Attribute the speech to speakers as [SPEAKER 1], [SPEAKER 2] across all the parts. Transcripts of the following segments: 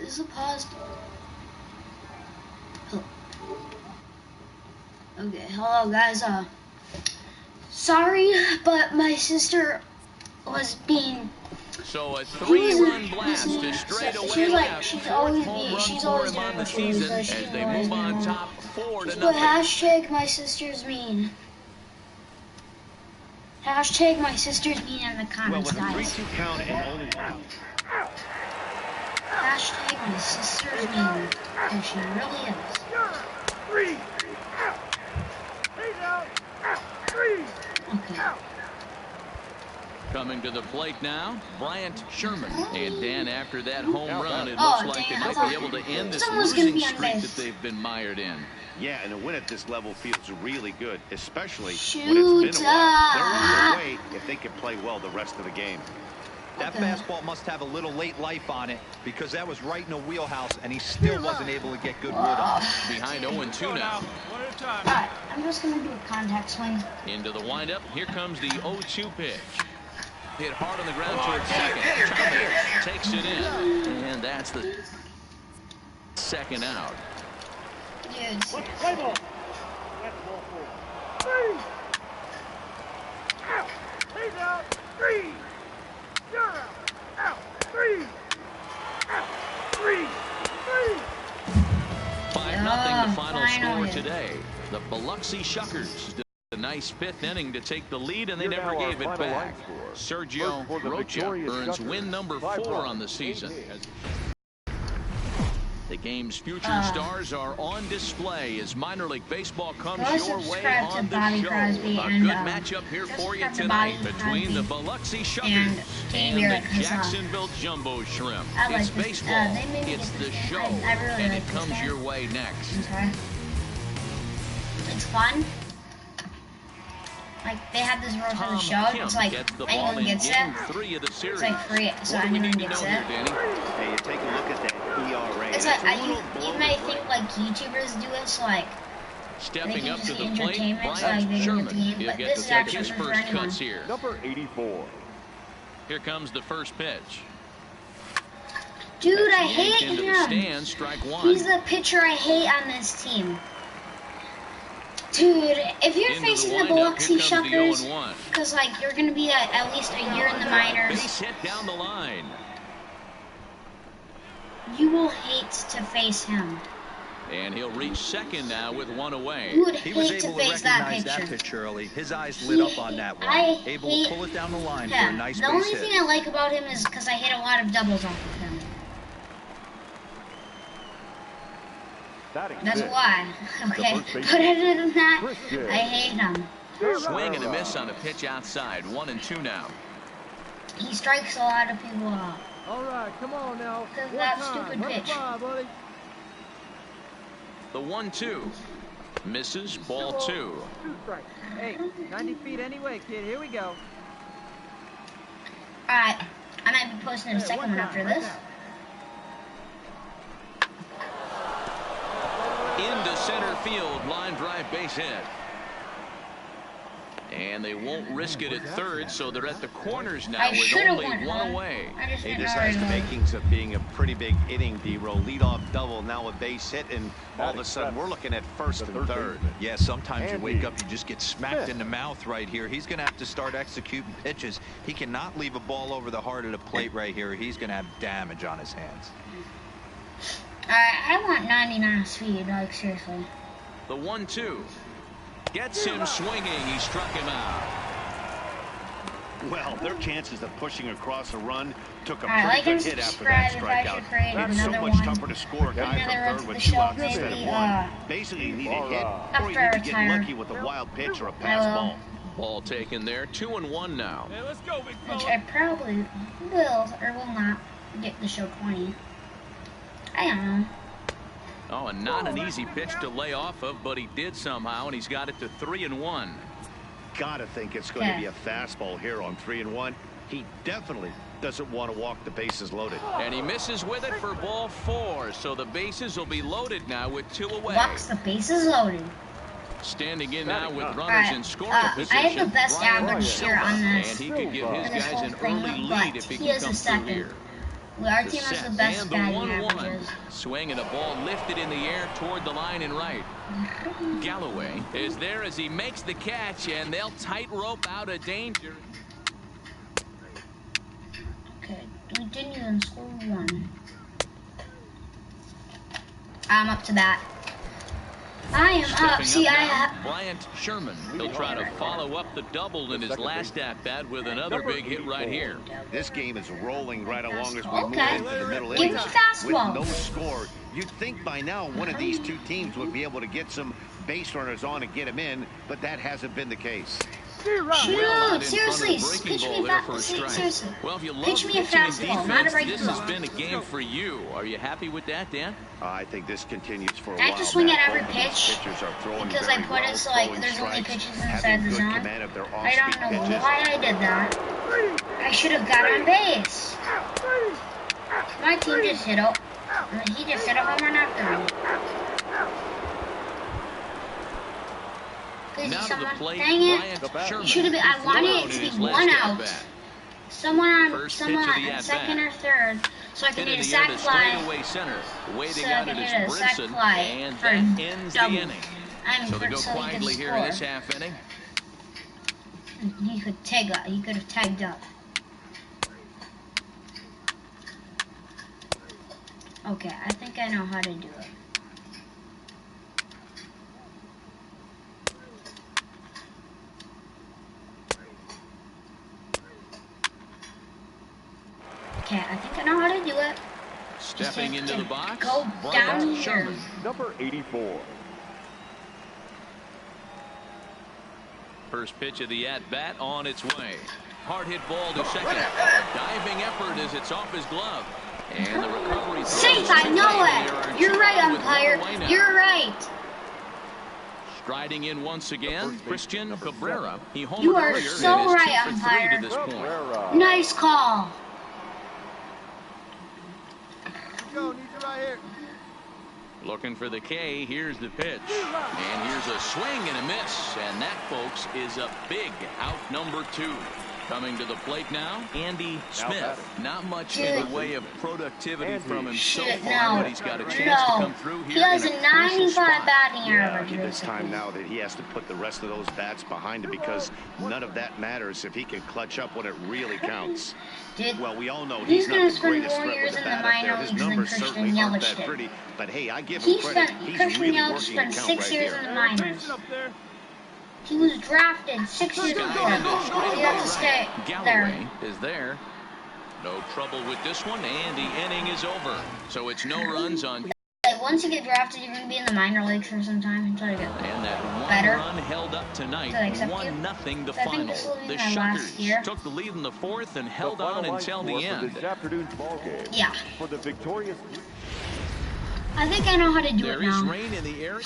[SPEAKER 1] This is a pause. Oh. Okay, hello guys. Sorry, but my sister was being.
[SPEAKER 2] So a 3-run blast to straightaway left.
[SPEAKER 1] She's always doing what she does.
[SPEAKER 2] As they move on top 4-0.
[SPEAKER 1] But hashtag my sister's mean. Hashtag my sister's mean in the comments,
[SPEAKER 3] well, with
[SPEAKER 1] guys.
[SPEAKER 3] a 3-2 count and only
[SPEAKER 1] Hashtag my sister's mean. And she really is.
[SPEAKER 4] 3.
[SPEAKER 1] Okay.
[SPEAKER 2] Coming to the plate now, Bryant Sherman. And Dan, after that home run, it looks like they might be able to end this losing streak that they've been mired in.
[SPEAKER 3] Yeah, and a win at this level feels really good, especially
[SPEAKER 1] Shoot
[SPEAKER 3] when it's been a while. They're on their way if they can play well the rest of the game.
[SPEAKER 5] That fastball must have a little late life on it because that was right in the wheelhouse and he still wasn't able to get good wood on.
[SPEAKER 2] Behind 0-2 now.
[SPEAKER 4] One at a time.
[SPEAKER 1] Alright, I'm just gonna do a contact swing.
[SPEAKER 2] Into the windup. Here comes the 0-2 pitch. Hit hard on the ground towards second. Chavez takes it in. And that's the second out.
[SPEAKER 1] Dude.
[SPEAKER 4] Play ball. That's ball 4. 3. Out. He's out. 3. You're out. Out. 3. Out. 3. 3.
[SPEAKER 2] 5-0 the final score today. The Biloxi Shuckers did a nice 5th inning to take the lead, and they never gave it back. Sergio Rocha earns win number 4 on the season. The game's future stars are on display as minor league baseball comes your way on the show. A good matchup here for you tonight between the Biloxi Shuckers and the Jacksonville Jumbo Shrimp. It's baseball, it's the show, and it comes your way next.
[SPEAKER 1] It's fun. Like, they have this rule for the show. It's like, anyone gets it. It's like free, so anyone gets it.
[SPEAKER 3] Hey, you take a look at that ERA.
[SPEAKER 1] It's like, you may think like YouTubers do it, so like,
[SPEAKER 2] Stepping up to the plate,
[SPEAKER 1] entertainment, so like,
[SPEAKER 2] Bryant
[SPEAKER 1] they can
[SPEAKER 2] Sherman.
[SPEAKER 1] get the game,
[SPEAKER 2] He'll
[SPEAKER 1] but
[SPEAKER 2] get
[SPEAKER 1] this
[SPEAKER 2] to
[SPEAKER 1] is
[SPEAKER 2] take
[SPEAKER 1] actually
[SPEAKER 2] his
[SPEAKER 1] for
[SPEAKER 2] first
[SPEAKER 1] anyone.
[SPEAKER 2] cuts here.
[SPEAKER 4] Number 84.
[SPEAKER 2] Here comes the first pitch.
[SPEAKER 1] Dude, I
[SPEAKER 2] Yanked
[SPEAKER 1] hate
[SPEAKER 2] into the
[SPEAKER 1] him.
[SPEAKER 2] stand, strike 1.
[SPEAKER 1] He's the pitcher I hate on this team. Dude, if you're
[SPEAKER 2] Into
[SPEAKER 1] facing the
[SPEAKER 2] windup,
[SPEAKER 1] Biloxi
[SPEAKER 2] here comes the
[SPEAKER 1] Shuckers,
[SPEAKER 2] 0-1.
[SPEAKER 1] because like you're gonna be at least a year in the minors,
[SPEAKER 2] Base hit down the line.
[SPEAKER 1] you will hate to face him.
[SPEAKER 2] And he'll reach second now with 1 away.
[SPEAKER 1] You would
[SPEAKER 5] He was
[SPEAKER 1] hate to
[SPEAKER 5] able to
[SPEAKER 1] face that
[SPEAKER 5] recognize that
[SPEAKER 1] pitcher.
[SPEAKER 5] pitch early. His eyes lit up on that one. Able to pull it down the line for a nice
[SPEAKER 1] The
[SPEAKER 5] base
[SPEAKER 1] only
[SPEAKER 5] hit.
[SPEAKER 1] thing I like about him is because I hit a lot of doubles off of him. That's why. Okay, but other than that, I hate him.
[SPEAKER 2] Swing and a miss on a pitch outside. 1-2 now.
[SPEAKER 1] He strikes a lot of people out.
[SPEAKER 4] All right, come on now.
[SPEAKER 1] Because of that stupid pitch.
[SPEAKER 4] Buddy.
[SPEAKER 2] The 1-2. Misses, ball 2.
[SPEAKER 6] 2 strikes. Hey, 90 feet anyway, kid. Here we go.
[SPEAKER 1] Alright, I might be posting a second one after this.
[SPEAKER 2] Into center field, line drive base hit. And they won't risk it at third, so they're at the corners now
[SPEAKER 1] I
[SPEAKER 2] with
[SPEAKER 1] should've
[SPEAKER 2] only
[SPEAKER 1] went
[SPEAKER 2] 1
[SPEAKER 1] home.
[SPEAKER 2] away.
[SPEAKER 1] I just
[SPEAKER 3] Hey,
[SPEAKER 1] didn't
[SPEAKER 3] this
[SPEAKER 1] know
[SPEAKER 3] has the
[SPEAKER 1] it was-
[SPEAKER 3] makings of being a pretty big inning, D-roll. Leadoff double, now a base hit, and all of a sudden we're looking at first and third.
[SPEAKER 5] Yeah, sometimes you wake up, you just get smacked in the mouth right here. He's going to have to start executing pitches. He cannot leave a ball over the heart of the plate right here. He's going to have damage on his hands.
[SPEAKER 1] I want 99 speed, like seriously.
[SPEAKER 2] The 1-2. Gets him swinging. He struck him out.
[SPEAKER 3] Well, their chances of pushing across a run took a
[SPEAKER 1] Alright, like
[SPEAKER 3] pretty
[SPEAKER 1] and
[SPEAKER 3] good hit after that
[SPEAKER 1] subscribe if I should create
[SPEAKER 3] strikeout. It's so
[SPEAKER 1] another
[SPEAKER 3] much
[SPEAKER 1] one.
[SPEAKER 3] tougher to score a guy
[SPEAKER 1] Another
[SPEAKER 3] from
[SPEAKER 1] one
[SPEAKER 3] third
[SPEAKER 1] for
[SPEAKER 3] with
[SPEAKER 1] the
[SPEAKER 3] 2
[SPEAKER 1] show,
[SPEAKER 3] outs instead of
[SPEAKER 1] maybe,
[SPEAKER 3] 1. Basically, you need a hit, or
[SPEAKER 1] after
[SPEAKER 3] you
[SPEAKER 1] I
[SPEAKER 3] need to get
[SPEAKER 1] retire.
[SPEAKER 3] lucky with a wild pitch or a
[SPEAKER 1] I
[SPEAKER 3] pass
[SPEAKER 1] will.
[SPEAKER 3] ball.
[SPEAKER 2] Ball taken there. 2-1 now.
[SPEAKER 4] Hey, let's go, big
[SPEAKER 1] Which
[SPEAKER 4] fella.
[SPEAKER 1] I probably will or will not get the show 20. I don't know.
[SPEAKER 2] Oh, and not an easy pitch to lay off of, but he did somehow, and he's got it to 3-1.
[SPEAKER 3] Gotta think it's going to be a fastball here on 3-1. He definitely doesn't want to walk the bases loaded.
[SPEAKER 2] And he misses with it for ball 4, so the bases will be loaded now with 2 away.
[SPEAKER 1] Walks the bases loaded.
[SPEAKER 2] Standing in now with runners
[SPEAKER 1] Alright,
[SPEAKER 2] in scoring
[SPEAKER 1] I
[SPEAKER 2] position.
[SPEAKER 1] have the best
[SPEAKER 2] Brian
[SPEAKER 1] average here
[SPEAKER 2] Silva,
[SPEAKER 1] on
[SPEAKER 2] and
[SPEAKER 1] this.
[SPEAKER 2] he could give his
[SPEAKER 1] for this
[SPEAKER 2] guys
[SPEAKER 1] whole
[SPEAKER 2] an
[SPEAKER 1] thing,
[SPEAKER 2] early
[SPEAKER 1] but
[SPEAKER 2] lead if he
[SPEAKER 1] he
[SPEAKER 2] can
[SPEAKER 1] is a
[SPEAKER 2] come through
[SPEAKER 1] second.
[SPEAKER 2] here.
[SPEAKER 1] Our team has the best batting averages.
[SPEAKER 2] Swing and a ball lifted in the air toward the line and right. Galloway is there as he makes the catch, and they'll tightrope out of danger.
[SPEAKER 1] Okay, we didn't even score one. I'm up to bat. I am up. See, I have
[SPEAKER 2] Bryant Sherman. He'll try to follow up the double in his last at-bat with another big hit right here.
[SPEAKER 3] This game is rolling right along as we move into the middle
[SPEAKER 1] Give me
[SPEAKER 3] innings.
[SPEAKER 1] fastball.
[SPEAKER 3] With no score, you'd think by now one of these two teams would be able to get some base runners on and get them in, but that hasn't been the case.
[SPEAKER 1] Shoot! Seriously, pitch me a fastball. Seriously,
[SPEAKER 2] well, if you love
[SPEAKER 1] pitch me a
[SPEAKER 2] pitching and
[SPEAKER 1] fastball, not a
[SPEAKER 2] defense,
[SPEAKER 1] breaking
[SPEAKER 2] this
[SPEAKER 1] ball.
[SPEAKER 2] has been a game for you. Are you happy with that, Dan?
[SPEAKER 3] I think this continues for a
[SPEAKER 1] I
[SPEAKER 3] while.
[SPEAKER 1] just swing
[SPEAKER 3] Matt.
[SPEAKER 1] at every
[SPEAKER 3] Both of these
[SPEAKER 1] pitch
[SPEAKER 3] pitchers are throwing
[SPEAKER 1] because I
[SPEAKER 3] very
[SPEAKER 1] put
[SPEAKER 3] well,
[SPEAKER 1] it so like
[SPEAKER 3] throwing
[SPEAKER 1] there's only
[SPEAKER 3] strikes,
[SPEAKER 1] pitches
[SPEAKER 3] having
[SPEAKER 1] inside the
[SPEAKER 3] good
[SPEAKER 1] zone.
[SPEAKER 3] command of their
[SPEAKER 1] I
[SPEAKER 3] off-speed
[SPEAKER 1] don't know
[SPEAKER 3] pitches.
[SPEAKER 1] why I did that. I should have got on base. My team just hit up. He just hit a home run after me.
[SPEAKER 2] Now to the plate,
[SPEAKER 1] Dang it!
[SPEAKER 2] Bryant Sherman.
[SPEAKER 1] Should have been. I wanted it to be one out. Someone on second or third, so I can hit a sac fly.
[SPEAKER 2] Center, waiting
[SPEAKER 1] So I
[SPEAKER 2] out
[SPEAKER 1] can
[SPEAKER 2] it
[SPEAKER 1] hit a
[SPEAKER 2] is
[SPEAKER 1] sac
[SPEAKER 2] Brinson,
[SPEAKER 1] fly
[SPEAKER 2] and
[SPEAKER 1] for
[SPEAKER 2] that ends the
[SPEAKER 1] double.
[SPEAKER 2] inning.
[SPEAKER 1] I'm
[SPEAKER 2] So they go
[SPEAKER 1] so he could
[SPEAKER 2] quietly here in this
[SPEAKER 1] score.
[SPEAKER 2] half inning.
[SPEAKER 1] He could tag up. He could have tagged up. Okay, I think I know how to do it. Okay, I think I know how to do it.
[SPEAKER 2] Stepping into the box,
[SPEAKER 1] Go
[SPEAKER 2] Bryant
[SPEAKER 1] down here.
[SPEAKER 2] Sherman.
[SPEAKER 4] Number 84.
[SPEAKER 2] First pitch of the at-bat on its way. Hard hit ball to second. A diving effort as it's off his glove. And the recovery.
[SPEAKER 1] Safe, I know it. You're right, umpire. You're right.
[SPEAKER 2] Striding in once again, Christian Cabrera. He homered
[SPEAKER 1] You are
[SPEAKER 2] earlier
[SPEAKER 1] so
[SPEAKER 2] and is
[SPEAKER 1] right,
[SPEAKER 2] 2 for 3
[SPEAKER 1] umpire.
[SPEAKER 2] to this point.
[SPEAKER 1] Nice call.
[SPEAKER 4] Go, need you right here.
[SPEAKER 2] Looking for the K. Here's the pitch. And here's a swing and a miss. And that, folks, is a big out number 2. Coming to the plate now, Andy Smith. Not much in the way of productivity from him so far, but he's got a chance to come through here.
[SPEAKER 1] He has
[SPEAKER 2] in
[SPEAKER 1] a
[SPEAKER 2] a crucial
[SPEAKER 1] 95
[SPEAKER 2] spot.
[SPEAKER 1] batting
[SPEAKER 3] Yeah,
[SPEAKER 1] average.
[SPEAKER 3] it's time now that he has to put the rest of those bats behind him because none of that matters if he can clutch up when it really counts.
[SPEAKER 1] Dude,
[SPEAKER 3] Well, we all know
[SPEAKER 1] he's
[SPEAKER 3] he's
[SPEAKER 1] gonna
[SPEAKER 3] not the
[SPEAKER 1] spend
[SPEAKER 3] greatest
[SPEAKER 1] more
[SPEAKER 3] threat
[SPEAKER 1] years
[SPEAKER 3] with the
[SPEAKER 1] in the
[SPEAKER 3] bat up there.
[SPEAKER 1] minor
[SPEAKER 3] His
[SPEAKER 1] leagues than
[SPEAKER 3] numbers
[SPEAKER 1] Christian
[SPEAKER 3] certainly aren't
[SPEAKER 1] Yelich
[SPEAKER 3] that
[SPEAKER 1] did.
[SPEAKER 3] pretty, but hey, I give him credit. He's
[SPEAKER 1] Christian
[SPEAKER 3] really
[SPEAKER 1] Yelich
[SPEAKER 3] working
[SPEAKER 1] spent
[SPEAKER 3] the count
[SPEAKER 1] 6
[SPEAKER 3] right
[SPEAKER 1] years
[SPEAKER 3] here.
[SPEAKER 1] in the minors.
[SPEAKER 4] Up there.
[SPEAKER 1] He was drafted 6 years ago. He has to stay
[SPEAKER 2] Galloway
[SPEAKER 1] there.
[SPEAKER 2] is there. No trouble with this one, and the inning is over. So it's no runs on.
[SPEAKER 1] Like, once you get drafted, you're going to be in the minor leagues for some time until you get
[SPEAKER 2] And that one
[SPEAKER 1] better.
[SPEAKER 2] run held up tonight.
[SPEAKER 1] Do they accept you?
[SPEAKER 2] 1-0 the
[SPEAKER 1] I think
[SPEAKER 2] final.
[SPEAKER 1] this will be
[SPEAKER 2] The
[SPEAKER 1] my last
[SPEAKER 2] Shuckers
[SPEAKER 1] year.
[SPEAKER 2] took the lead in the 4th and held on until the end.
[SPEAKER 4] This afternoon's ball game.
[SPEAKER 1] Yeah.
[SPEAKER 4] For the victorious.
[SPEAKER 1] I think I know how to do
[SPEAKER 2] There
[SPEAKER 1] it
[SPEAKER 2] is
[SPEAKER 1] now.
[SPEAKER 2] rain in the area.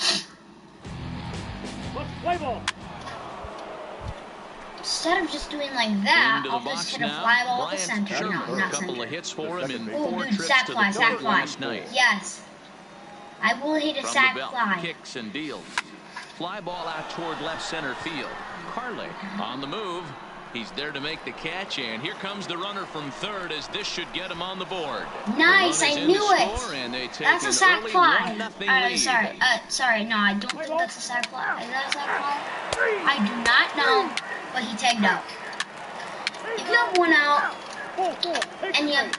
[SPEAKER 4] Let's play ball.
[SPEAKER 1] Instead of just doing like that,
[SPEAKER 2] Into the
[SPEAKER 1] I'll just
[SPEAKER 2] box
[SPEAKER 1] hit a
[SPEAKER 2] now.
[SPEAKER 1] fly ball at the
[SPEAKER 2] Bryant
[SPEAKER 1] center.
[SPEAKER 2] Sherman,
[SPEAKER 1] No,
[SPEAKER 2] a
[SPEAKER 1] not
[SPEAKER 2] couple
[SPEAKER 1] center.
[SPEAKER 2] of hits for him in
[SPEAKER 1] Oh,
[SPEAKER 2] 4
[SPEAKER 1] dude,
[SPEAKER 2] trips
[SPEAKER 1] sack
[SPEAKER 2] to
[SPEAKER 1] fly,
[SPEAKER 2] the
[SPEAKER 1] sack
[SPEAKER 2] plate
[SPEAKER 1] fly.
[SPEAKER 2] last night.
[SPEAKER 1] Yes. I will hit a
[SPEAKER 2] From
[SPEAKER 1] sack
[SPEAKER 2] the belt,
[SPEAKER 1] fly.
[SPEAKER 2] kicks and deals. Fly ball out toward left center field. Carley on the move. He's there to make the catch, and here comes the runner from third as this should get him on the board.
[SPEAKER 1] Nice,
[SPEAKER 2] The run
[SPEAKER 1] I
[SPEAKER 2] is in
[SPEAKER 1] knew
[SPEAKER 2] to
[SPEAKER 1] it.
[SPEAKER 2] score, and they take
[SPEAKER 1] That's a
[SPEAKER 2] an
[SPEAKER 1] sack
[SPEAKER 2] early
[SPEAKER 1] fly.
[SPEAKER 2] 1-0 lead.
[SPEAKER 1] Sorry, no, I don't think that's a sack fly. Is that a sack fly? I do not know, but he tagged out. If you have one out and you have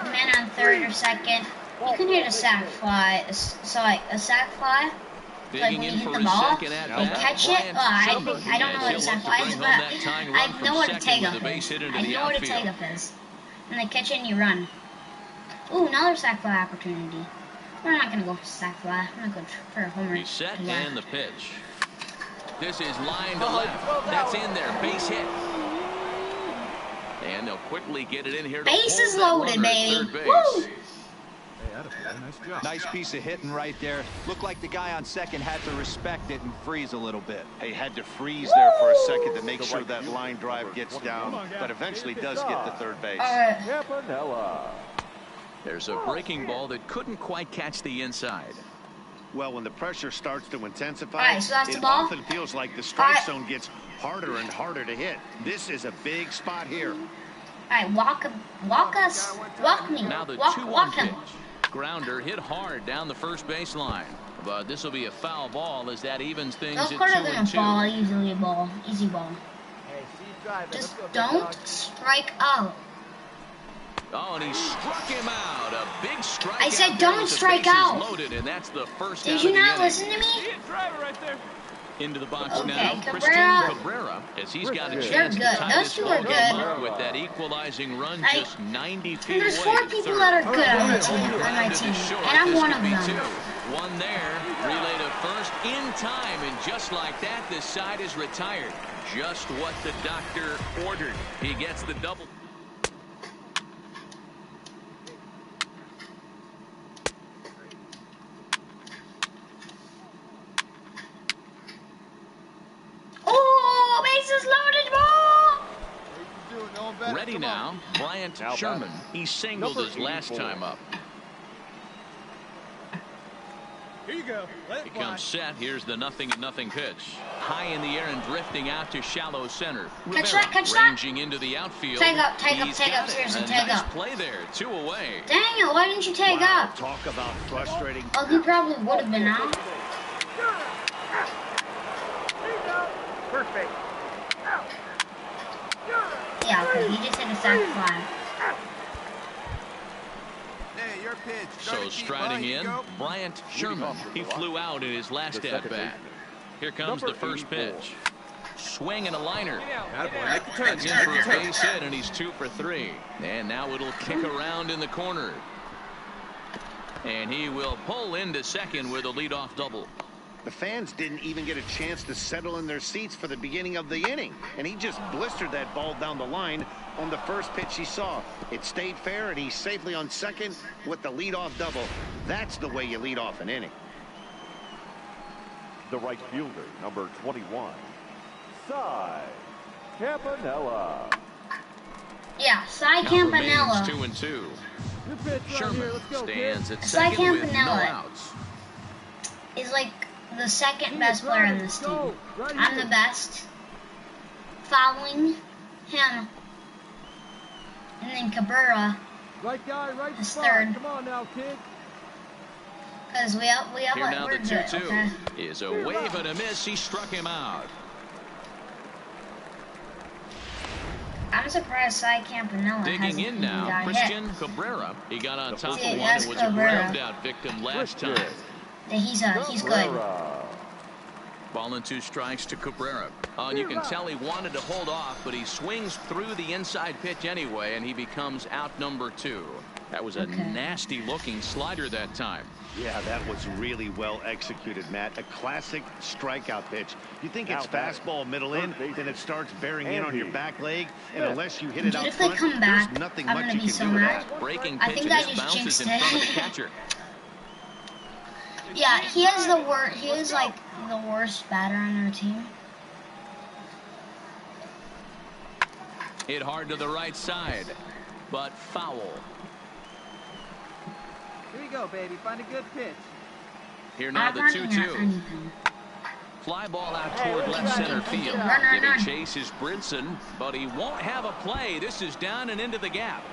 [SPEAKER 1] man on third or second, you can hit a sack fly. So like a sack fly, like
[SPEAKER 2] Digging
[SPEAKER 1] when
[SPEAKER 2] in
[SPEAKER 1] you hit
[SPEAKER 2] for
[SPEAKER 1] the
[SPEAKER 2] his
[SPEAKER 1] ball,
[SPEAKER 2] second at
[SPEAKER 1] they
[SPEAKER 2] bat,
[SPEAKER 1] catch it.
[SPEAKER 2] Bryant
[SPEAKER 1] I don't know what a sack fly is, but I know what a tag up is. I know what a tag up is. And they catch it and you run. Ooh, another sack fly opportunity. We're not gonna go for sack fly. I'm gonna go for a homer.
[SPEAKER 2] He's set and the pitch. This is line to left. That's in there. Base hit. And they'll quickly get it in here.
[SPEAKER 1] Bases loaded, baby. Woo!
[SPEAKER 5] Nice piece of hitting right there. Looked like the guy on second had to respect it and freeze a little bit.
[SPEAKER 3] He had to freeze there for a second to make sure that line drive gets down, but eventually does get to third base.
[SPEAKER 4] Campanella.
[SPEAKER 2] There's a breaking ball that couldn't quite catch the inside.
[SPEAKER 3] Well, when the pressure starts to intensify,
[SPEAKER 1] Alright, so that's the
[SPEAKER 3] it
[SPEAKER 1] ball?
[SPEAKER 3] often feels like the strike zone gets harder and harder to hit. This is a big spot here.
[SPEAKER 1] Alright, walk me.
[SPEAKER 2] Now the
[SPEAKER 1] Walk
[SPEAKER 2] 2-1
[SPEAKER 1] him.
[SPEAKER 2] pitch. Grounder hit hard down the first baseline. But this will be a foul ball as that evens things
[SPEAKER 1] Those
[SPEAKER 2] at
[SPEAKER 1] corners are gonna
[SPEAKER 2] 2-2.
[SPEAKER 1] fall easy ball.
[SPEAKER 6] Hey, see you driving.
[SPEAKER 1] Just
[SPEAKER 6] Let's go,
[SPEAKER 1] don't
[SPEAKER 6] dog.
[SPEAKER 1] strike out.
[SPEAKER 2] Oh, and he struck him out. A big strike.
[SPEAKER 1] I said don't strike out.
[SPEAKER 2] Loaded, and that's the first
[SPEAKER 1] Did
[SPEAKER 2] out
[SPEAKER 1] you
[SPEAKER 2] of the
[SPEAKER 1] not
[SPEAKER 2] inning.
[SPEAKER 1] listen to me?
[SPEAKER 6] Driver right there.
[SPEAKER 2] Into the box
[SPEAKER 1] Okay,
[SPEAKER 2] now,
[SPEAKER 1] Cabrera.
[SPEAKER 2] Christian Cabrera, as he's got a
[SPEAKER 1] They're
[SPEAKER 2] chance
[SPEAKER 1] good.
[SPEAKER 2] to tie
[SPEAKER 1] Those
[SPEAKER 2] this
[SPEAKER 1] two are
[SPEAKER 2] ball game
[SPEAKER 1] good.
[SPEAKER 2] up with that equalizing run
[SPEAKER 1] I-
[SPEAKER 2] just 90 feet
[SPEAKER 1] There's
[SPEAKER 2] away.
[SPEAKER 1] 4 people that are good on my team, and I'm one of them.
[SPEAKER 2] One there, relay to first in time, and just like that, this side is retired. Just what the doctor ordered. He gets the double.
[SPEAKER 1] Oh, bases loaded ball!
[SPEAKER 2] Ready now, Bryant Sherman. He singled his last time up.
[SPEAKER 6] Here you go. Let
[SPEAKER 2] He
[SPEAKER 6] it fly.
[SPEAKER 2] comes set. Here's the 0-0 pitch. High in the air and drifting out to shallow center.
[SPEAKER 1] Catch that, catch that.
[SPEAKER 2] Ranging into the outfield.
[SPEAKER 1] Tag up,
[SPEAKER 2] He's got it.
[SPEAKER 1] seriously,
[SPEAKER 2] A
[SPEAKER 1] tag
[SPEAKER 2] nice
[SPEAKER 1] up.
[SPEAKER 2] play there. 2 away.
[SPEAKER 1] Dang it, why didn't you tag
[SPEAKER 3] Wow,
[SPEAKER 1] up?
[SPEAKER 3] talk about frustrating.
[SPEAKER 1] Oh, he probably would have been out.
[SPEAKER 4] Perfect. Out.
[SPEAKER 1] Yeah, because he just hit a sac fly.
[SPEAKER 6] Hey, your pitch.
[SPEAKER 2] So striding in, Bryant Sherman. He flew out in his last at-bat. Here comes the first pitch. Swing and a liner. That's in for a base hit, and he's 2 for 3. And now it'll kick around in the corner. And he will pull into second with a leadoff double.
[SPEAKER 3] The fans didn't even get a chance to settle in their seats for the beginning of the inning, and he just blistered that ball down the line on the first pitch he saw. It stayed fair, and he's safely on second with the leadoff double. That's the way you lead off an inning.
[SPEAKER 7] The right fielder, number 21, Cy Campanella.
[SPEAKER 1] Yeah, Cy
[SPEAKER 2] Count remains
[SPEAKER 1] Campanella
[SPEAKER 2] 2-2.
[SPEAKER 6] Your pitch right
[SPEAKER 2] Sherman
[SPEAKER 6] here. Let's go,
[SPEAKER 2] stands at
[SPEAKER 1] Cy
[SPEAKER 2] second with no
[SPEAKER 1] Campanella.
[SPEAKER 2] outs.
[SPEAKER 1] is like the second best player in this team. I'm the best. Following him. And then Cabrera
[SPEAKER 6] Right guy, right
[SPEAKER 1] is
[SPEAKER 6] spot.
[SPEAKER 1] third.
[SPEAKER 6] Come on now, kid.
[SPEAKER 1] Because we have
[SPEAKER 2] Here now
[SPEAKER 1] we're
[SPEAKER 2] the
[SPEAKER 1] good,
[SPEAKER 2] 2-2
[SPEAKER 1] okay?
[SPEAKER 2] is a wave and a miss. He struck him out.
[SPEAKER 1] I'm surprised Cy Campanella hasn't
[SPEAKER 2] Digging in
[SPEAKER 1] even
[SPEAKER 2] now,
[SPEAKER 1] got
[SPEAKER 2] Christian
[SPEAKER 1] hit.
[SPEAKER 2] Cabrera. He got on top of
[SPEAKER 1] See,
[SPEAKER 2] one
[SPEAKER 1] that's
[SPEAKER 2] and was
[SPEAKER 1] Cabrera.
[SPEAKER 2] a ground out victim last time.
[SPEAKER 1] Yeah, he's good.
[SPEAKER 2] Ball and 2 strikes to Cabrera. And you can tell he wanted to hold off, but he swings through the inside pitch anyway, and he becomes out number 2. That was a nasty looking slider that time.
[SPEAKER 3] Yeah, that was really well executed, Matt. A classic strikeout pitch. You think it's fastball middle in, then it starts bearing in on your back leg, and unless you hit it
[SPEAKER 1] Dude,
[SPEAKER 3] out
[SPEAKER 1] if they
[SPEAKER 3] front,
[SPEAKER 1] come back,
[SPEAKER 3] there's nothing
[SPEAKER 1] I'm
[SPEAKER 3] much
[SPEAKER 1] gonna
[SPEAKER 3] you
[SPEAKER 1] be
[SPEAKER 3] can
[SPEAKER 1] so
[SPEAKER 3] do with
[SPEAKER 1] mad.
[SPEAKER 3] that.
[SPEAKER 2] Breaking
[SPEAKER 1] I
[SPEAKER 2] pitch
[SPEAKER 1] think
[SPEAKER 2] and
[SPEAKER 1] I
[SPEAKER 2] this
[SPEAKER 1] just
[SPEAKER 2] bounces in
[SPEAKER 1] jinxed
[SPEAKER 2] front of the
[SPEAKER 1] it.
[SPEAKER 2] catcher.
[SPEAKER 1] Yeah, he has the worst. He is like the worst batter on our team.
[SPEAKER 2] Hit hard to the right side, but foul.
[SPEAKER 6] Here you go, baby. Find a good pitch.
[SPEAKER 2] Here now
[SPEAKER 1] I'm
[SPEAKER 2] the
[SPEAKER 1] running
[SPEAKER 2] 2-2.
[SPEAKER 1] or anything.
[SPEAKER 2] Fly ball out toward left center field. Getting chase is Brinson, but he won't have a play. This is down and into the gap.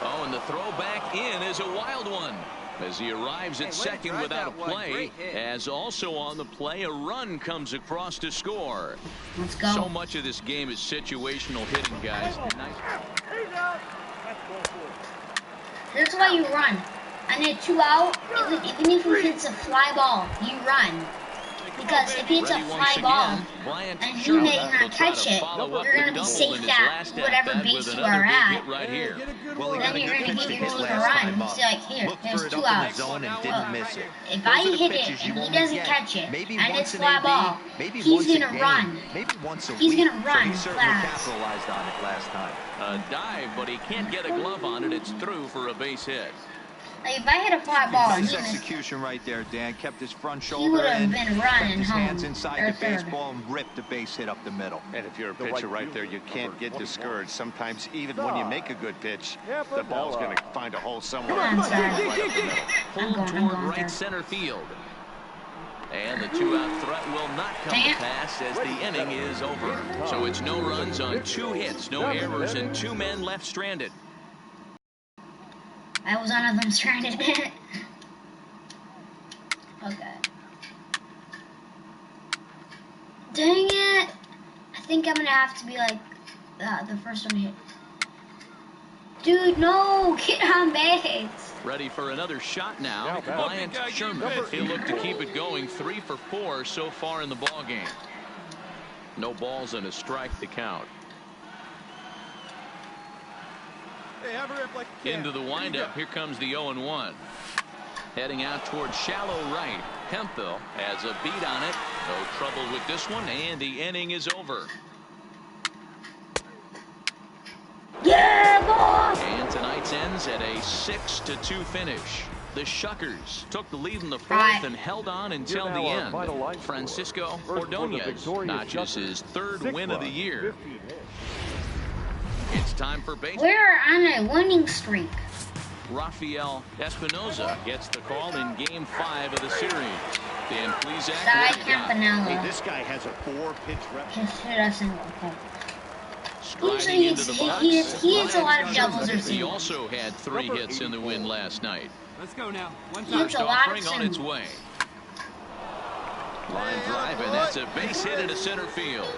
[SPEAKER 2] Oh, and the throw back in is a wild one, as he arrives at second without a play. As also on the play, a run comes across to score.
[SPEAKER 1] Let's go.
[SPEAKER 2] So much of this game is situational hitting, guys.
[SPEAKER 1] That's why you run. And at 2 out, even if he hits a fly ball, you run. Because if he hits a fly ball and he may not catch it, you're going to be safe at whatever base you are at.
[SPEAKER 2] Right here.
[SPEAKER 3] Well, he
[SPEAKER 1] Then
[SPEAKER 3] got a
[SPEAKER 1] you're
[SPEAKER 3] good
[SPEAKER 1] going to
[SPEAKER 3] pitch to
[SPEAKER 1] give
[SPEAKER 3] hit
[SPEAKER 1] your team a
[SPEAKER 3] last
[SPEAKER 1] run.
[SPEAKER 3] time
[SPEAKER 1] You
[SPEAKER 3] up.
[SPEAKER 1] say like, here,
[SPEAKER 3] Looked
[SPEAKER 1] there's
[SPEAKER 3] for it
[SPEAKER 1] 2
[SPEAKER 3] up in the
[SPEAKER 1] outs.
[SPEAKER 3] zone and didn't miss it.
[SPEAKER 1] If
[SPEAKER 3] Those
[SPEAKER 1] I
[SPEAKER 3] are the
[SPEAKER 1] hit
[SPEAKER 3] pitches
[SPEAKER 1] it
[SPEAKER 3] you
[SPEAKER 1] and he
[SPEAKER 3] only
[SPEAKER 1] doesn't
[SPEAKER 3] get
[SPEAKER 1] catch it,
[SPEAKER 3] maybe
[SPEAKER 1] and
[SPEAKER 3] once
[SPEAKER 1] it's
[SPEAKER 3] in
[SPEAKER 1] fly
[SPEAKER 3] a
[SPEAKER 1] ball,
[SPEAKER 3] game, maybe
[SPEAKER 1] he's
[SPEAKER 3] once a
[SPEAKER 1] going to
[SPEAKER 3] game,
[SPEAKER 1] run.
[SPEAKER 3] maybe once a
[SPEAKER 1] He's
[SPEAKER 3] week.
[SPEAKER 1] going to run
[SPEAKER 5] He certainly
[SPEAKER 1] fast.
[SPEAKER 5] capitalized on it last time.
[SPEAKER 2] A dive, but he can't get a glove on it. It's through for a base hit.
[SPEAKER 1] Like, if I hit a fly ball and
[SPEAKER 5] Nice
[SPEAKER 1] he missed,
[SPEAKER 5] execution right there, Dan. Kept his front
[SPEAKER 1] he
[SPEAKER 5] shoulder
[SPEAKER 1] would have
[SPEAKER 5] in,
[SPEAKER 1] been
[SPEAKER 5] kept
[SPEAKER 1] running
[SPEAKER 5] his hands
[SPEAKER 1] home.
[SPEAKER 5] inside
[SPEAKER 1] Or
[SPEAKER 5] the
[SPEAKER 1] third.
[SPEAKER 5] baseball and ripped the base hit up the middle.
[SPEAKER 3] And if you're a pitcher right there, you can't get discouraged. Sometimes even when you make a good pitch, the ball's going to find a hole somewhere.
[SPEAKER 1] Come on, Cy.
[SPEAKER 2] Pulled
[SPEAKER 1] I'm
[SPEAKER 2] toward
[SPEAKER 1] going
[SPEAKER 2] right
[SPEAKER 1] there.
[SPEAKER 2] center field. And the two-out threat will not come to pass as the inning is over. So it's no runs on 2 hits, no errors, and 2 men left stranded.
[SPEAKER 1] I was one of them stranded. Okay. Dang it! I think I'm gonna have to be like the first one hit. Dude, no! Get on base!
[SPEAKER 2] Ready for another shot now. Bryant Sherman. He'll look to keep it going. 3 for 4 so far in the ball game. No balls and a strike to count. Into the windup. Here comes the 0-1. Heading out towards shallow right. Hemphill has a beat on it. No trouble with this one, and the inning is over.
[SPEAKER 1] Yeah, boss!
[SPEAKER 2] And tonight's ends at a 6-2 finish. The Shuckers took the lead in the 4th and held on until the end. Francisco Ordonez notches his 3rd win of the year. It's time for baseball.
[SPEAKER 1] We're on a winning streak.
[SPEAKER 2] Rafael Espinoza gets the call in Game 5 of the series. Dan Plesac.
[SPEAKER 3] Hey, this guy has a 4-pitch rep.
[SPEAKER 1] Just hit a single.
[SPEAKER 2] Striding into the box.
[SPEAKER 1] He hits a lot of doubles or
[SPEAKER 2] He
[SPEAKER 1] singles.
[SPEAKER 2] also had 3 hits in the win last night.
[SPEAKER 6] Let's go now. One
[SPEAKER 1] He
[SPEAKER 6] time.
[SPEAKER 1] hits a lot of
[SPEAKER 2] Offering on its
[SPEAKER 1] singles.
[SPEAKER 2] way. Line drive, and that's a base hit into center field.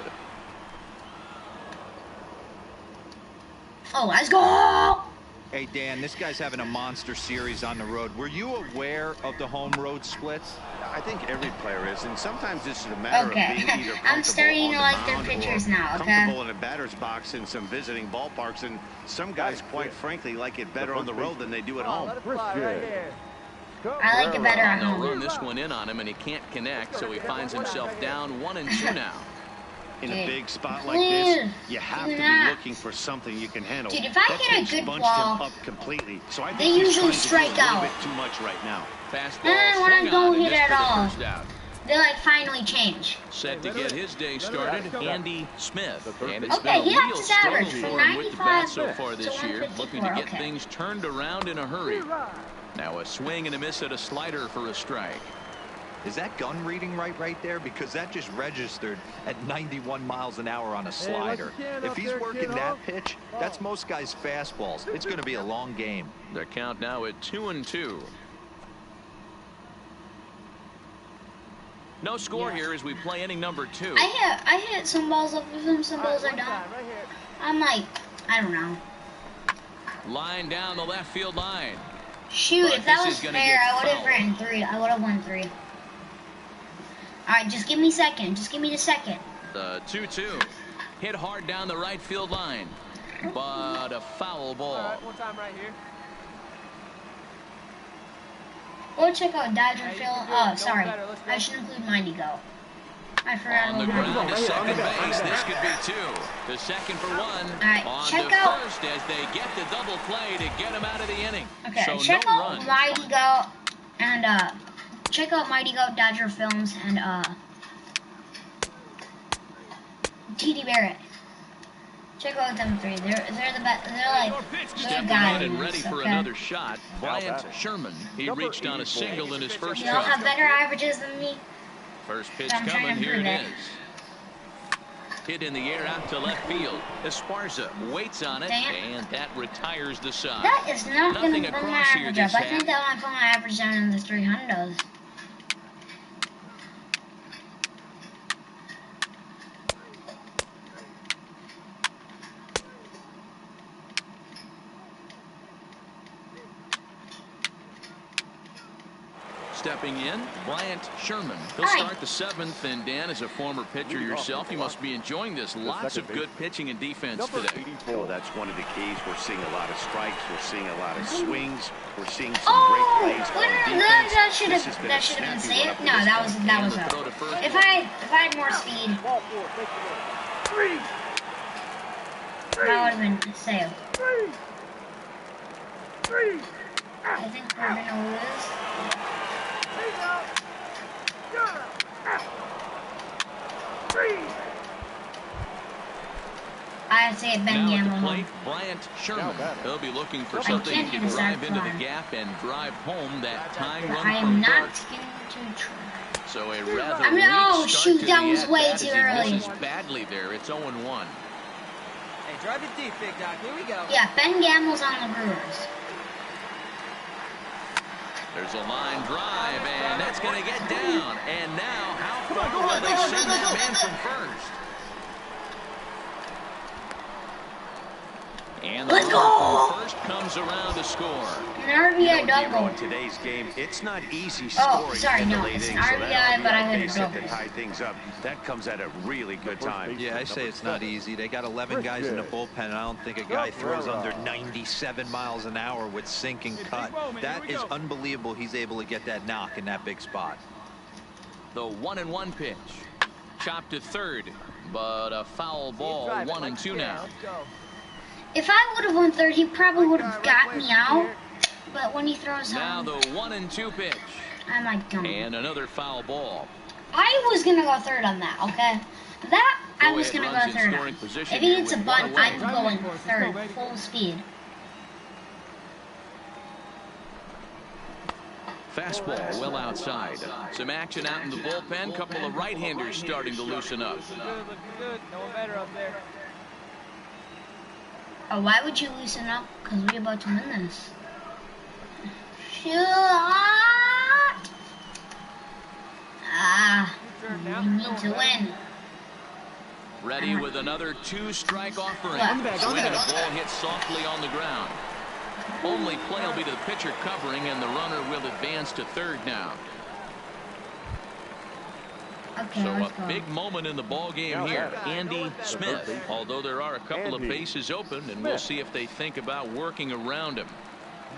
[SPEAKER 1] Oh, let's go!
[SPEAKER 5] Hey, Dan, this guy's having a monster series on the road. Were you aware of the home road splits?
[SPEAKER 3] I think every player is, and sometimes it's a matter of being either
[SPEAKER 1] I'm starting to like their
[SPEAKER 3] mound
[SPEAKER 1] pitchers
[SPEAKER 3] or
[SPEAKER 1] now, okay?
[SPEAKER 3] comfortable in a batter's box in some visiting ballparks, and some guys, quite frankly, like it better on the road than they do at home.
[SPEAKER 6] Let it fly right here.
[SPEAKER 1] I like it better at
[SPEAKER 2] They'll
[SPEAKER 1] home.
[SPEAKER 2] run this one in on him, and he can't connect, so he finds himself down 1-2 now.
[SPEAKER 3] In a
[SPEAKER 1] Dude,
[SPEAKER 3] big spot like this,
[SPEAKER 1] please,
[SPEAKER 3] you have
[SPEAKER 1] do
[SPEAKER 3] to be
[SPEAKER 1] not.
[SPEAKER 3] looking for something you can handle.
[SPEAKER 1] Dude, if I
[SPEAKER 3] That
[SPEAKER 1] hit a
[SPEAKER 3] pitch
[SPEAKER 1] good
[SPEAKER 3] bunched
[SPEAKER 1] ball,
[SPEAKER 3] him up completely. So I think
[SPEAKER 1] they
[SPEAKER 3] he's
[SPEAKER 1] usually
[SPEAKER 3] trying to do
[SPEAKER 1] strike
[SPEAKER 3] a little
[SPEAKER 1] out.
[SPEAKER 3] bit too much right now.
[SPEAKER 2] Fastball
[SPEAKER 1] when I
[SPEAKER 2] swung
[SPEAKER 1] don't
[SPEAKER 2] on and
[SPEAKER 1] hit
[SPEAKER 2] missed
[SPEAKER 1] at
[SPEAKER 2] for the
[SPEAKER 1] all.
[SPEAKER 2] first out.
[SPEAKER 1] They like finally change.
[SPEAKER 2] Set to get his day started, Andy Smith. And it's
[SPEAKER 1] Okay,
[SPEAKER 2] been
[SPEAKER 1] he
[SPEAKER 2] a
[SPEAKER 1] upped
[SPEAKER 2] real
[SPEAKER 1] his average
[SPEAKER 2] struggle
[SPEAKER 1] from
[SPEAKER 2] for him with the bat
[SPEAKER 1] 95
[SPEAKER 2] so far this
[SPEAKER 1] to
[SPEAKER 2] year, looking to
[SPEAKER 1] 154,
[SPEAKER 2] get
[SPEAKER 1] okay.
[SPEAKER 2] things turned around in a hurry. Now a swing and a miss at a slider for a strike.
[SPEAKER 5] Is that gun reading right there? Because that just registered at 91 miles an hour on a slider. If he's working that pitch, that's most guys' fastballs. It's going to be a long game.
[SPEAKER 2] The count now at 2-2. No score here as we play inning number 2.
[SPEAKER 1] I hit some balls up with him, some balls I don't. I'm like, I don't know.
[SPEAKER 2] Line down the left field line.
[SPEAKER 1] Shoot,
[SPEAKER 2] But
[SPEAKER 1] if that
[SPEAKER 2] this
[SPEAKER 1] was
[SPEAKER 2] is gonna
[SPEAKER 1] fair,
[SPEAKER 2] get
[SPEAKER 1] I would have
[SPEAKER 2] fouled.
[SPEAKER 1] ran 3. I would have won 3. Alright, just give me second. Just give me the second.
[SPEAKER 2] The 2-2. Hit hard down the right field line. But a foul ball.
[SPEAKER 6] All right, one time right here.
[SPEAKER 1] Go check out Dodger
[SPEAKER 6] Yeah, you
[SPEAKER 1] Field.
[SPEAKER 6] can do it.
[SPEAKER 1] Oh,
[SPEAKER 6] No
[SPEAKER 1] sorry.
[SPEAKER 6] better. Let's go.
[SPEAKER 1] I should include Mighty Go. I forgot
[SPEAKER 2] On the
[SPEAKER 1] about Mighty
[SPEAKER 2] ground
[SPEAKER 1] Go.
[SPEAKER 2] to second base. This could be 2. The second for 1.
[SPEAKER 1] right,
[SPEAKER 2] On
[SPEAKER 1] check
[SPEAKER 2] to
[SPEAKER 1] out-
[SPEAKER 2] first as they get the double play to get him out of the inning.
[SPEAKER 1] Okay,
[SPEAKER 2] So
[SPEAKER 1] check
[SPEAKER 2] no
[SPEAKER 1] out
[SPEAKER 2] runs.
[SPEAKER 1] Mighty Go and check out Mighty Go Dodger Films and TD Barrett. Check out them 3. They're the best. They're like good
[SPEAKER 2] Stepping
[SPEAKER 1] guys.
[SPEAKER 2] in and ready for
[SPEAKER 1] okay?
[SPEAKER 2] another shot. Bryant Sherman. He reached on a single in his first
[SPEAKER 1] Y'all have
[SPEAKER 2] trip.
[SPEAKER 1] better averages than me.
[SPEAKER 2] First pitch
[SPEAKER 1] I'm trying
[SPEAKER 2] coming.
[SPEAKER 1] to
[SPEAKER 2] Here it
[SPEAKER 1] improve
[SPEAKER 2] is. Hit in the air out to left field. Esparza waits on it,
[SPEAKER 1] Damn.
[SPEAKER 2] and that retires the side.
[SPEAKER 1] That is not going
[SPEAKER 2] Nothing
[SPEAKER 1] to bring my
[SPEAKER 2] across here
[SPEAKER 1] average
[SPEAKER 2] this
[SPEAKER 1] up. I think
[SPEAKER 2] half.
[SPEAKER 1] that might put my average down in the 300s.
[SPEAKER 2] Stepping in, Bryant Sherman. He'll
[SPEAKER 1] Hi.
[SPEAKER 2] start the 7th, and Dan, as a former pitcher yourself, you must be enjoying this. Lots of good pitching and defense today.
[SPEAKER 3] Oh, that's one of the keys. We're seeing a lot of strikes. We're seeing a lot of swings. We're seeing some
[SPEAKER 1] Oh,
[SPEAKER 3] great plays on defense.
[SPEAKER 1] that should
[SPEAKER 3] This
[SPEAKER 1] have
[SPEAKER 3] has been
[SPEAKER 1] that
[SPEAKER 3] a
[SPEAKER 1] should have been
[SPEAKER 3] snappy one
[SPEAKER 1] saved.
[SPEAKER 3] up to
[SPEAKER 1] No,
[SPEAKER 3] this
[SPEAKER 1] that was
[SPEAKER 3] point.
[SPEAKER 1] that was
[SPEAKER 2] And the
[SPEAKER 1] out.
[SPEAKER 2] throw to first.
[SPEAKER 1] If I had more speed,
[SPEAKER 4] Ball 4, take the ball. 3.
[SPEAKER 1] that would have been saved.
[SPEAKER 4] 3.
[SPEAKER 1] I think we're gonna lose.
[SPEAKER 4] He's out. You're out. 3.
[SPEAKER 1] I say Ben
[SPEAKER 2] Now at
[SPEAKER 1] Gamble
[SPEAKER 2] the
[SPEAKER 1] home.
[SPEAKER 2] plate, Bryant Sherman. He'll be looking for
[SPEAKER 1] I
[SPEAKER 2] something he
[SPEAKER 1] can't
[SPEAKER 2] can
[SPEAKER 1] hit a
[SPEAKER 2] drive
[SPEAKER 1] sack
[SPEAKER 2] into the
[SPEAKER 1] fly.
[SPEAKER 2] gap and drive home that tying run
[SPEAKER 1] I am
[SPEAKER 2] from
[SPEAKER 1] not
[SPEAKER 2] third.
[SPEAKER 1] going to try.
[SPEAKER 2] So a rather
[SPEAKER 1] I mean, oh,
[SPEAKER 2] weak
[SPEAKER 1] shoot,
[SPEAKER 2] start to
[SPEAKER 1] that
[SPEAKER 2] the
[SPEAKER 1] was way
[SPEAKER 2] at-bat
[SPEAKER 1] too
[SPEAKER 2] as he
[SPEAKER 1] early.
[SPEAKER 2] misses badly there. It's 0-1.
[SPEAKER 6] Hey, drive it deep, big dog. Here we go.
[SPEAKER 1] Yeah, Ben Gamble's on the Brewers.
[SPEAKER 2] There's a line drive, and that's going to get down. And now, how far will they send that man from first? And the
[SPEAKER 1] Let's
[SPEAKER 2] runner
[SPEAKER 1] go!
[SPEAKER 2] from first comes around to score.
[SPEAKER 1] An RBI double.
[SPEAKER 3] In today's game, it's not easy
[SPEAKER 1] Oh,
[SPEAKER 3] scoring
[SPEAKER 1] sorry,
[SPEAKER 3] in the
[SPEAKER 1] no,
[SPEAKER 3] late
[SPEAKER 1] it's an
[SPEAKER 3] innings, so that
[SPEAKER 1] RBI, but I hit a
[SPEAKER 3] base hit
[SPEAKER 1] double.
[SPEAKER 3] to tie things up. That comes at a really good time.
[SPEAKER 5] Yeah, I say it's not easy. They got 11 guys in the bullpen, and I don't think a guy throws under 97 miles an hour with sink and cut. That is unbelievable. He's able to get that knock in that big spot.
[SPEAKER 2] The 1-1 pitch. Chopped to third, but a foul ball. 1-2 now.
[SPEAKER 6] Let's go.
[SPEAKER 1] If I would have won third, he probably would have got me out. But when he throws
[SPEAKER 2] Now
[SPEAKER 1] out,
[SPEAKER 2] the 1-2 pitch.
[SPEAKER 1] I'm like, don't.
[SPEAKER 2] And another foul ball.
[SPEAKER 1] I was gonna go third on that, okay? That I was
[SPEAKER 2] Go
[SPEAKER 1] gonna
[SPEAKER 2] ahead,
[SPEAKER 1] go
[SPEAKER 2] runs in
[SPEAKER 1] third
[SPEAKER 2] scoring
[SPEAKER 1] on.
[SPEAKER 2] position
[SPEAKER 1] If he
[SPEAKER 2] here
[SPEAKER 1] hits a
[SPEAKER 2] with
[SPEAKER 1] bunt,
[SPEAKER 2] one away.
[SPEAKER 1] I'm going third, full speed.
[SPEAKER 2] Fastball well outside. Some action out in the bullpen. Couple of right-handers starting to loosen up.
[SPEAKER 6] Looking good. No one better up there.
[SPEAKER 1] Oh, why would you loosen up? Because we're about to win this. Shot! Ah, we need to win.
[SPEAKER 2] Ready with another two-strike offering.
[SPEAKER 1] On the
[SPEAKER 2] Swing and a ball hit softly on the ground. Only play will be to the pitcher covering, and the runner will advance to third now.
[SPEAKER 1] Okay,
[SPEAKER 2] So
[SPEAKER 1] let's
[SPEAKER 2] a
[SPEAKER 1] go.
[SPEAKER 2] big moment in the ball game here. Andy Smith, although there are a couple of bases open, and we'll see if they think about working around him.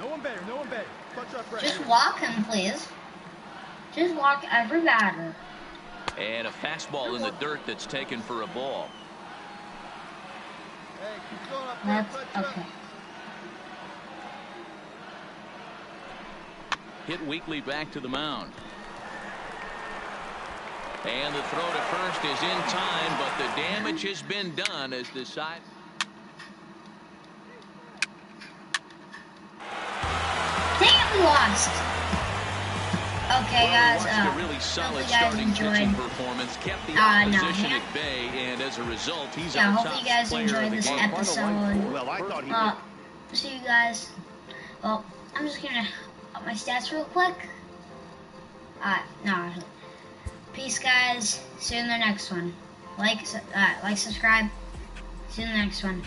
[SPEAKER 4] No one better. No one better. Touch up right.
[SPEAKER 1] Just walk him, please. Just walk every batter.
[SPEAKER 2] And a fastball in the dirt that's taken for a ball.
[SPEAKER 4] Hey, keep going up there.
[SPEAKER 1] That's
[SPEAKER 4] Touch up.
[SPEAKER 1] okay.
[SPEAKER 2] Hit weakly back to the mound. And the throw to first is in time, but the damage has been done as the side.
[SPEAKER 1] Dang it, we lost. Okay, guys.
[SPEAKER 2] Watched a really solid
[SPEAKER 1] hopefully you guys
[SPEAKER 2] starting pitching
[SPEAKER 1] enjoyed.
[SPEAKER 2] performance, kept the
[SPEAKER 1] No,
[SPEAKER 2] opposition
[SPEAKER 1] yeah.
[SPEAKER 2] at bay, and as a result, he's
[SPEAKER 1] Yeah,
[SPEAKER 2] our
[SPEAKER 1] hopefully
[SPEAKER 2] top
[SPEAKER 1] you guys
[SPEAKER 2] player of
[SPEAKER 1] enjoyed
[SPEAKER 2] the
[SPEAKER 1] this
[SPEAKER 2] game.
[SPEAKER 1] episode.
[SPEAKER 3] Well, I thought he
[SPEAKER 1] Well, see you guys. Well, I'm just gonna up my stats real quick. No. Peace, guys. See you in the next one. Like, subscribe. See you in the next one.